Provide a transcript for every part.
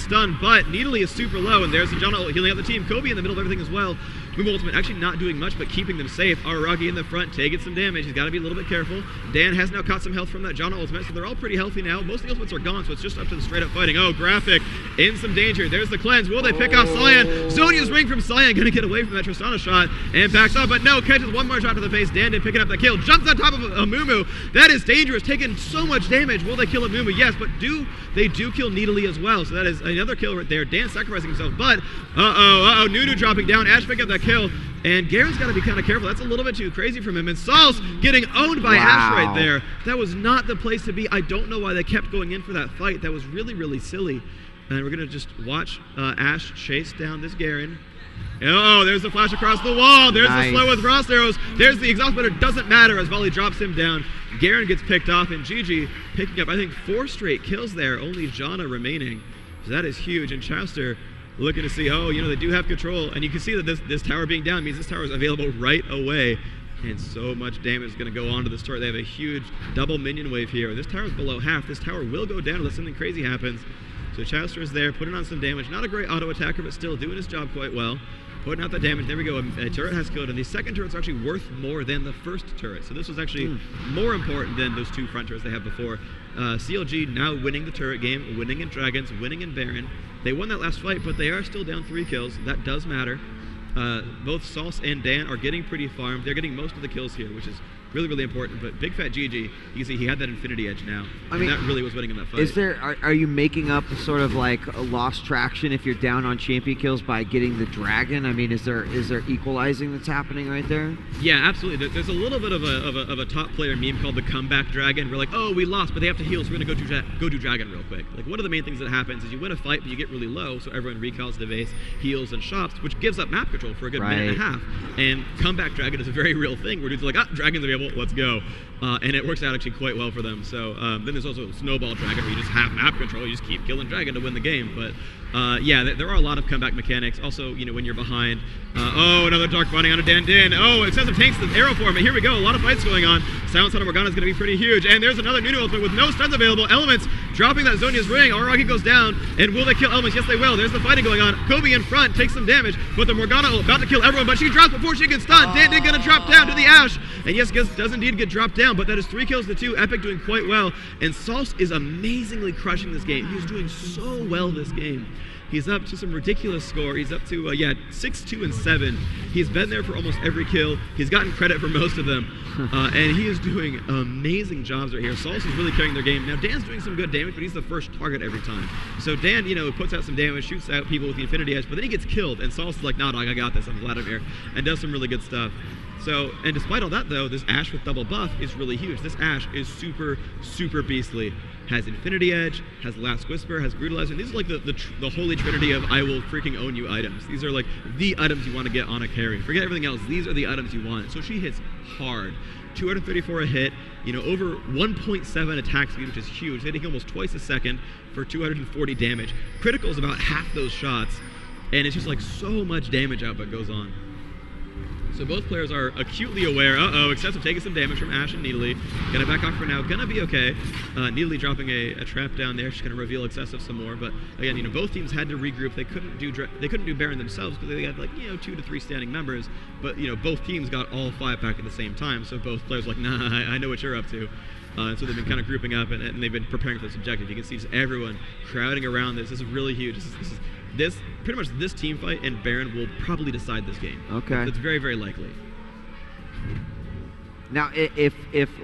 stun, but Needly is super low, and there's the John healing out the team. Kobe in the middle of everything as well. Move Ultimate actually not doing much, but keeping them safe. Araragi in the front, taking some damage. He's got to be a little bit careful. Dan has now caught some health from that John Ultimate, so they're all pretty healthy now. Most of the Ultimates are gone, so it's just up to the straight-up fighting. Oh, Graphic in some danger. There's the cleanse. Will they pick off Cyan? Zonia's ring from Cyan, going to get away from that Tristana shot, and backs up, but no, catches one more shot to the face. Dan did picking up the kill. Jumps on top of Amumu. That is dangerous, taking so much damage. Will they kill Amumu? Yes, but they do kill Needly as well, so that is another kill right there. Dan sacrificing himself, but Nunu dropping down. Ash pick up that kill. And Garen's got to be kind of careful. That's a little bit too crazy from him. And Saul's getting owned by Ash right there. That was not the place to be. I don't know why they kept going in for that fight. That was really, really silly. And we're going to just watch Ash chase down this Garen. Oh, there's the flash across the wall. There's the slow with frost arrows. There's the exhaust, but it doesn't matter as Volley drops him down. Garen gets picked off, and Gigi picking up, I think, 4 straight kills there. Only Janna remaining. So that is huge. And Chowster looking to see, they do have control. And you can see that this tower being down means this tower is available right away. And so much damage is going to go onto this turret. They have a huge double minion wave here. This tower is below half. This tower will go down unless something crazy happens. So Chowster is there, putting on some damage. Not a great auto attacker, but still doing his job quite well. Putting out that damage. There we go. A turret has killed, and the second turret's actually worth more than the first turret. So this was actually more important than those 2 front turrets they had before. CLG now winning the turret game, winning in Dragons, winning in Baron. They won that last fight, but they are still down 3 kills. That does matter. Both Sauce and Dan are getting pretty farmed. They're getting most of the kills here, which is really, really important. But Big Fat GG, you can see he had that Infinity Edge now. I mean, that really was winning him that fight. Are you making up sort of like a lost traction if you're down on champion kills by getting the dragon? I mean, is there equalizing that's happening right there? Yeah, absolutely. There's a little bit of a top player meme called the comeback dragon. We're like, oh, we lost, but they have to heal, so we're gonna go do dragon real quick. Like, one of the main things that happens is you win a fight, but you get really low, so everyone recalls the base, heals, and shops, which gives up map control for a good minute and a half. And comeback dragon is a very real thing where dudes are like, dragon's available, let's go. And it works out actually quite well for them. So then there's also Snowball Dragon where you just have map control, you just keep killing Dragon to win the game. But there are a lot of comeback mechanics. Also, when you're behind. Another Dark Binding on a Dan. Oh, Excessive Tanks the arrow form. And here we go, a lot of fights going on. Silence on a Morgana is going to be pretty huge. And there's another Nunu ultimate with no stuns available. Elements dropping that Zonia's ring. Araragi goes down. And will they kill Elements? Yes, they will. There's the fighting going on. Kobe in front takes some damage. But the Morgana about to kill everyone. But she drops before she gets stunned. Dan going to drop down to the Ash. And yes, does indeed get dropped down. But that is 3 kills to 2. Epik doing quite well. And Sauce is amazingly crushing this game. He's doing so well this game. He's up to some ridiculous score. He's up to 6, 2, and 7. He's been there for almost every kill. He's gotten credit for most of them. And he is doing amazing jobs right here. Sauce is really carrying their game. Now, Dan's doing some good damage, but he's the first target every time. So Dan, puts out some damage, shoots out people with the Infinity Edge, but then he gets killed. And Sauce is like, nah, dog, I got this. I'm Vladimir. And does some really good stuff. So, and despite all that, though, this Ash with double buff is really huge. This Ash is super, super beastly. Has Infinity Edge, has Last Whisper, has Brutalizer. And these are like the holy trinity of I will freaking own you items. These are like the items you want to get on a carry. Forget everything else. These are the items you want. So she hits hard. 234 a hit, over 1.7 attack speed, which is huge. Hitting almost twice a second for 240 damage. Critical is about half those shots. And it's just like so much damage output goes on. So both players are acutely aware. Excessive taking some damage from Ash and Needly. Gonna back off for now. Gonna be okay. Needly dropping a trap down there. She's gonna reveal Excessive some more. But again, both teams had to regroup. They couldn't do Baron themselves because they had 2 to 3 standing members. But both teams got all 5 back at the same time. So both players were like, nah, I know what you're up to. And so they've been kind of grouping up and they've been preparing for this objective. You can see just everyone crowding around this. This is really huge. Pretty much this team fight and Baron will probably decide this game. Okay. It's very, very likely. Now, if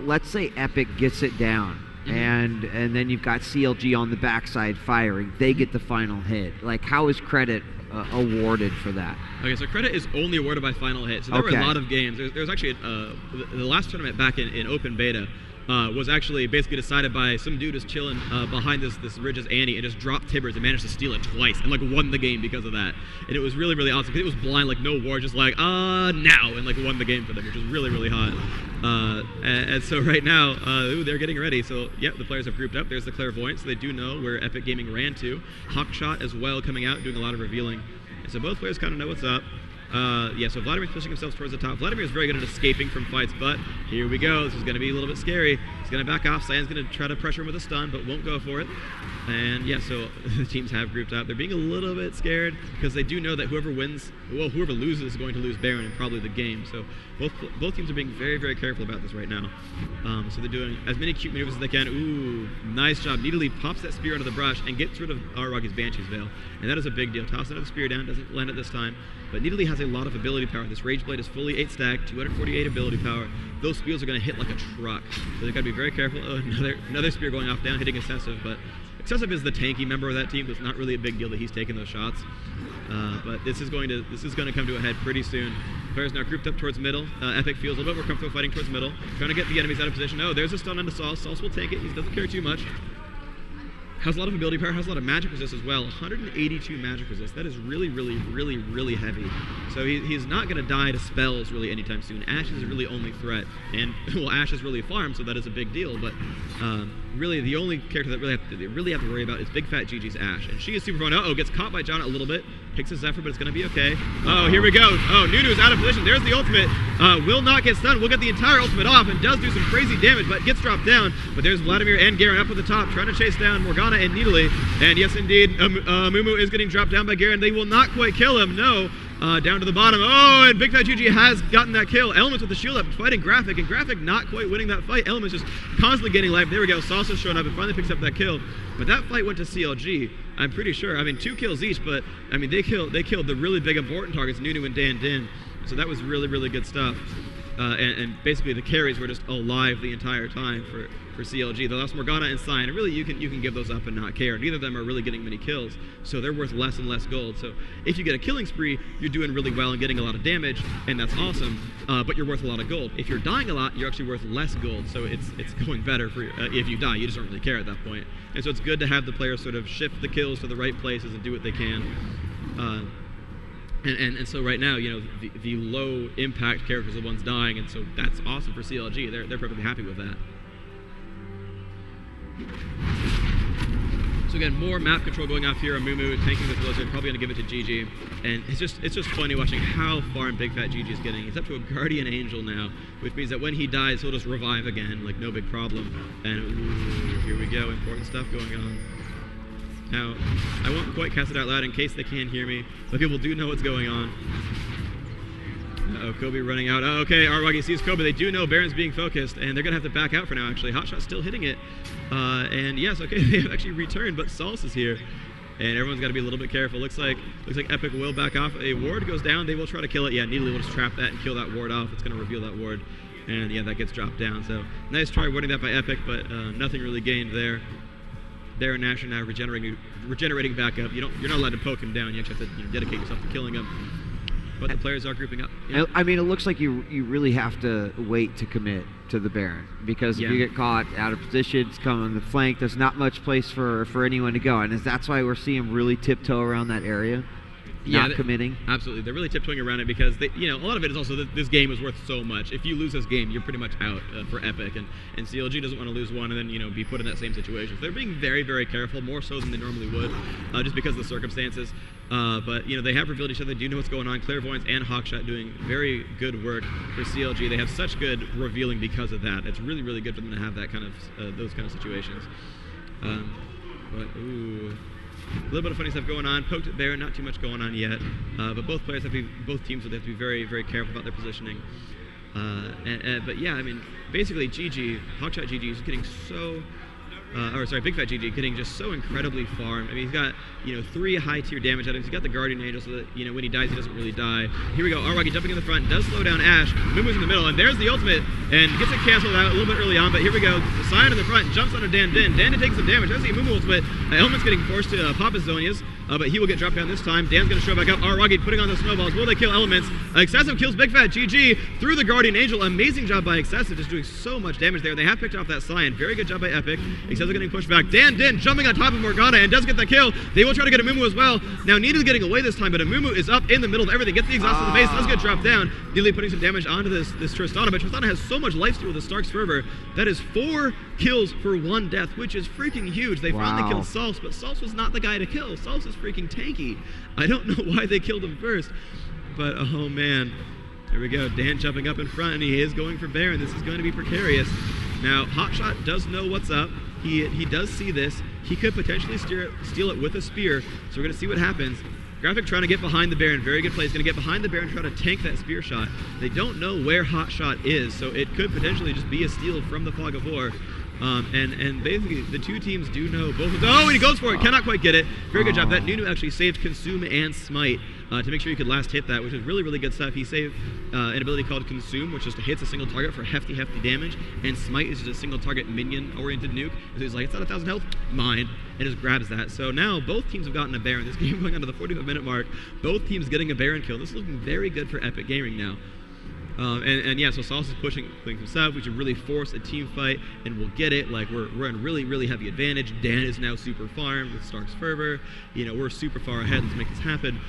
let's say Epik gets it down, and then you've got CLG on the backside firing, they get the final hit. Like, how is credit awarded for that? Okay, so credit is only awarded by final hit. So there were a lot of games. There was actually the last tournament back in open beta. Was actually basically decided by some dude who's chilling behind this Ridge's Annie and just dropped Tibbers and managed to steal it twice and won the game because of that. And it was really, really awesome because it was blind, no war, just now, and won the game for them, which was really, really hot. And so right now, they're getting ready. So the players have grouped up. There's the Clairvoyant, so they do know where Epik Gaming ran to. Hawkshot as well coming out, doing a lot of revealing. And so both players kind of know what's up. So Vladimir's pushing himself towards the top. Vladimir is very good at escaping from fights, but here we go. This is going to be a little bit scary. He's going to back off. Cyan's going to try to pressure him with a stun, but won't go for it. And yeah, so the teams have grouped up. They're being a little bit scared because they do know that whoever loses is going to lose Baron and probably the game. So both teams are being very, very careful about this right now. So they're doing as many cute maneuvers as they can. Ooh, nice job. Needly pops that spear out of the brush and gets rid of Aragi's Banshee's Veil. And that is a big deal. Toss another spear down, doesn't land it this time. But Needly has a lot of ability power. This Rage Blade is fully 8 stack, 248 ability power. Those spears are going to hit like a truck. So they've got to be very careful. Oh, another spear going off down, hitting Excessive. But Excessive is the tanky member of that team, so it's not really a big deal that he's taking those shots. But this is going to come to a head pretty soon. Players now grouped up towards middle. Epik feels a little bit more comfortable fighting towards middle, trying to get the enemies out of position. Oh, there's a stun onto Sauce. Sauce will take it. He doesn't care too much. Has a lot of ability power, has a lot of magic resist as well. 182 magic resist. That is really, really, really, really heavy. So he's not going to die to spells really anytime soon. Ashe is really only threat. And, well, Ashe is really farm, so that is a big deal. But really, the only character that they really have to worry about is Big Fat Gigi's Ashe. And she is super fun. Uh-oh, gets caught by John a little bit. Picks a Zephyr, but it's going to be okay. Oh, here we go. Oh, Nunu is out of position. There's the ultimate. Will not get stunned. Will get the entire ultimate off and does do some crazy damage, but gets dropped down. But there's Vladimir and Garen up at the top, trying to chase down Morgana and Needly. And yes, indeed, Mumu is getting dropped down by Garen. They will not quite kill him, no. Down to the bottom. Oh, and Big Fat Gigi has gotten that kill. Elements with the shield up, fighting Graphic, and Graphic not quite winning that fight. Elements just constantly getting life. There we go. Salsa's showing up and finally picks up that kill. But that fight went to CLG, I'm pretty sure. I mean, 2 kills each, but I mean, they killed the really big important targets, Nunu and Dan Din. So that was really, really good stuff. And basically the carries were just alive the entire time for CLG. They lost Morgana and Cyan, and really you can give those up and not care. Neither of them are really getting many kills, so they're worth less and less gold. So if you get a killing spree, you're doing really well and getting a lot of damage, and that's awesome, but you're worth a lot of gold. If you're dying a lot, you're actually worth less gold, so it's going better for if you die. You just don't really care at that point. And so it's good to have the players sort of shift the kills to the right places and do what they can. And so right now, you know, the low impact characters are the ones dying, and so that's awesome for CLG. They're perfectly happy with that. So again, more map control going off here on Mumu, tanking the Blizzard, probably going to give it to GG. And it's just funny watching how far Big Fat GG is getting. He's up to a Guardian Angel now, which means that when he dies, he'll just revive again, like no big problem. And ooh, here we go, important stuff going on. Now, I won't quite cast it out loud in case they can't hear me, but people do know what's going on. Uh-oh, Kobe running out. Oh, okay, Arwagi sees Kobe. They do know Baron's being focused, and they're going to have to back out for now, actually. Hotshot's still hitting it. And yes, okay, they have actually returned, but Salsa is here. And everyone's got to be a little bit careful. Looks like Epik will back off. A ward goes down. They will try to kill it. Yeah, Needly will just trap that and kill that ward off. It's going to reveal that ward. And yeah, that gets dropped down. So nice try warding that by Epik, but nothing really gained there. There and Nash are now regenerating back up. You're not allowed to poke him down. You actually have to dedicate yourself to killing him. But the players are grouping up. Yeah. I mean, it looks like you really have to wait to commit to the Baron, because if you get caught out of positions, come on the flank, there's not much place for anyone to go, and that's why we're seeing them really tiptoe around that area. Not committing. Absolutely. They're really tiptoeing around it because a lot of it is also that this game is worth so much. If you lose this game, you're pretty much out for Epik, and CLG doesn't want to lose one and then be put in that same situation. So they're being very, very careful, more so than they normally would, just because of the circumstances. But they have revealed each other. They do know what's going on. Clairvoyance and Hawkshot doing very good work for CLG. They have such good revealing because of that. It's really, really good for them to have that kind of those kind of situations. But ooh. A little bit of funny stuff going on. Poked at Baron, not too much going on yet. But both teams have to be very, very careful about their positioning. But yeah, I mean, basically Hawkshot GG is getting so, Big Fat GG getting just so incredibly farmed. I mean, he's got 3 high tier damage items. He's got the Guardian Angel, so that when he dies, he doesn't really die. Here we go. Arwagi jumping in the front, does slow down Ashe. Mumu's in the middle, and there's the ultimate, and gets it canceled out a little bit early on. But here we go. The Cyan in the front jumps onto Dan Din. Dan Din takes some damage. There's the Mumu ultimate. Element's getting forced to pop his Zonias, but he will get dropped down this time. Dan's going to show back up. Arwagi putting on the snowballs. Will they kill Elements? Excessive kills Big Fat GG through the Guardian Angel. Amazing job by Excessive, just doing so much damage there. They have picked off that Cyan. Very good job by Epik. Excessive getting pushed back. Dan Din jumping on top of Morgana and does get the kill. They will try to get a Mumu as well. Now Needly getting away this time, but a Mumu is up in the middle of everything. Gets the exhaust in the base, does get dropped down. Needly putting some damage onto this Tristana, but Tristana has so much lifesteal with the Stark's Fervor. That is 4 kills for 1 death, which is freaking huge. They finally killed Salse, but Salse was not the guy to kill. Salse is freaking tanky. I don't know why they killed him first, but oh man. There we go. Dan jumping up in front, and he is going for Baron. This is going to be precarious. Now, Hotshot does know what's up. He does see this. He could potentially steal it with a spear, so we're going to see what happens. Graphic trying to get behind the Baron. Very good play. He's going to get behind the Baron and try to tank that spear shot. They don't know where Hotshot is, so it could potentially just be a steal from the Fog of War. And basically, the two teams do know both. Oh, and he goes for it. Cannot quite get it. Very good job. That Nunu actually saved Consume and Smite to make sure he could last hit that, which is really, really good stuff. He saved an ability called Consume, which just hits a single target for hefty damage. And Smite is just a single target minion-oriented nuke. So he's like, it's at 1,000 health, mine, and just grabs that. So now both teams have gotten a Baron. This game going on to the 45-minute mark. Both teams getting a Baron kill. This is looking very good for Epic Gaming now. Yeah, so Sauce is pushing himself. We should really force a team fight, and we'll get it. Like, we're in really, really heavy advantage. Dan is now super farmed with Stark's Fervor. You know, we're super far ahead. Let's make this happen.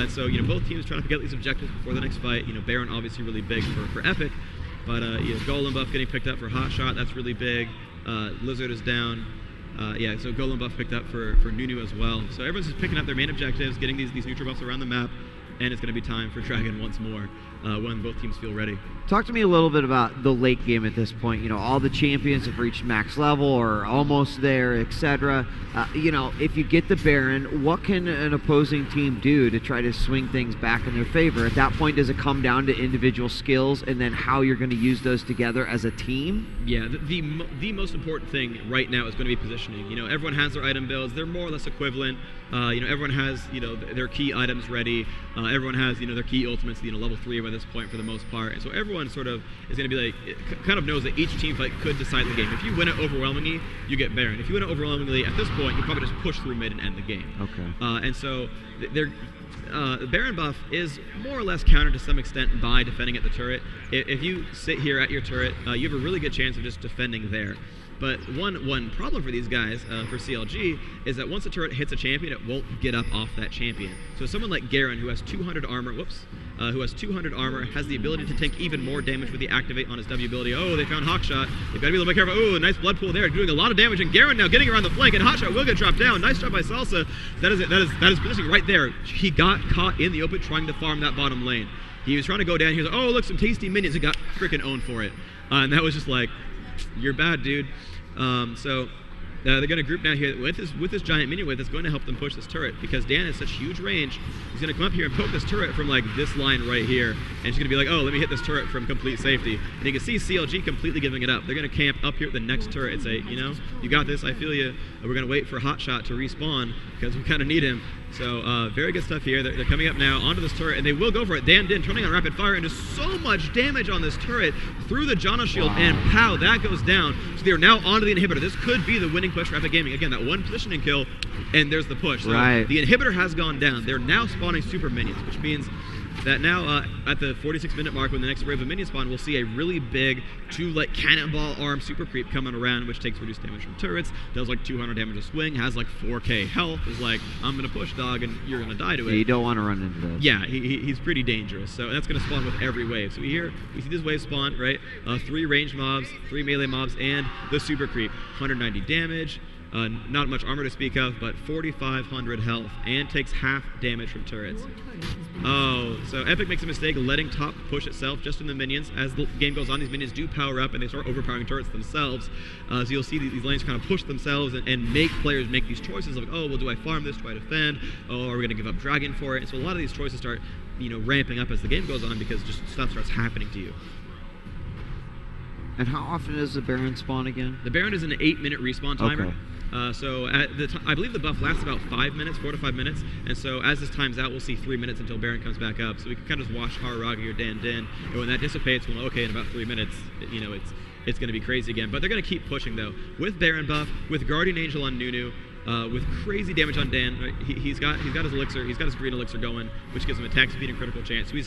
So, you know, both teams trying to get these objectives before the next fight. You know, Baron obviously really big for Epic, but, you know, Golem buff getting picked up for Hotshot. That's really big. Lizard is down. Yeah, so Golem buff picked up for Nunu as well. So everyone's just picking up their main objectives, getting these neutral buffs around the map, and it's going to be time for Dragon once more when both teams feel ready. Talk to me a little bit about the late game at this point. You know, all the champions have reached max level or almost there, etc. You know, if you get the Baron, what can an opposing team do to try to swing things back in their favor? At that point, does it come down to individual skills and then how you're going to use those together as a team? Yeah, the most important thing right now is going to be positioning. You know, everyone has their item builds. They're more or less equivalent. You know, everyone has, you know, their key items ready. Everyone has, you know, their key ultimates, you know, level 3 by this point for the most part. And so everyone sort of is going to be like, kind of knows that each team fight could decide the game. If you win it overwhelmingly, you get Baron. If you win it overwhelmingly, at this point, you probably just push through mid and end the game. Okay. And so the Baron buff is more or less countered to some extent by defending at the turret. If you sit here at your turret, you have a really good chance of just defending there. But one problem for these guys, for CLG, is that once a turret hits a champion, it won't get up off that champion. So someone like Garen, who has 200 armor, who has 200 armor, has the ability to take even more damage with the activate on his W ability. Oh, they found Hawkshot. They've got to be a little bit careful. Oh, nice blood pool there, doing a lot of damage. And Garen now getting around the flank, and Hotshot will get dropped down. Nice job by Salsa. That is positioning right there. He got caught in the open trying to farm that bottom lane. He was trying to go down. He was like, oh, look, some tasty minions. He got freaking owned for it. And that was just like, you're bad, dude. They're going to group now here with this giant minion wave that's going to help them push this turret, because Dan has such huge range. He's going to come up here and poke this turret from like this line right here, and she's going to be like, oh, let me hit this turret from complete safety. And you can see CLG completely giving it up. They're going to camp up here at the next turret and say, you know, you got this, I feel you. We're going to wait for Hotshot to respawn because we kind of need him. So very good stuff here. They're coming up now onto this turret, and they will go for it. Dan Din turning on rapid fire, and just so much damage on this turret through the Jono shield, and pow, that goes down. So they are now onto the inhibitor. This could be the winning push for Epic Gaming. Again, that one positioning kill, and there's the push. So the inhibitor has gone down. They're now spawning super minions, which means that now at the 46-minute mark, when the next wave of minions spawn, we'll see a really big 2 like cannonball arm super creep coming around, which takes reduced damage from turrets, does like 200 damage a swing, has like 4k health, is like, I'm gonna push, dog, and you're gonna die to it. Yeah, you don't want to run into this. Yeah, he's pretty dangerous. So that's gonna spawn with every wave. So we see this wave spawn, right? 3 ranged mobs, 3 melee mobs, and the super creep. 190 damage. Not much armor to speak of, but 4,500 health, and takes half damage from turrets. Oh, so Epic makes a mistake letting top push itself just in the minions. As the game goes on, these minions do power up and they start overpowering turrets themselves. So you'll see these lanes kind of push themselves and make players make these choices of, oh, well, do I farm this? Do I defend? Oh, are we going to give up Dragon for it? And so a lot of these choices start, you know, ramping up as the game goes on, because just stuff starts happening to you. And how often is the Baron spawn again? The Baron is an 8-minute respawn timer. Okay. So at I believe the buff lasts about 5 minutes, 4 to 5 minutes, and so as this times out, we'll see 3 minutes until Baron comes back up. So we can kind of just watch Hararagi or Dan Din, and when that dissipates, we'll know, okay, in about 3 minutes, you know, it's going to be crazy again. But they're going to keep pushing though, with Baron buff, with Guardian Angel on Nunu, with crazy damage on Dan. Right? He's got his elixir, he's got his green elixir going, which gives him attack speed and critical chance. So he's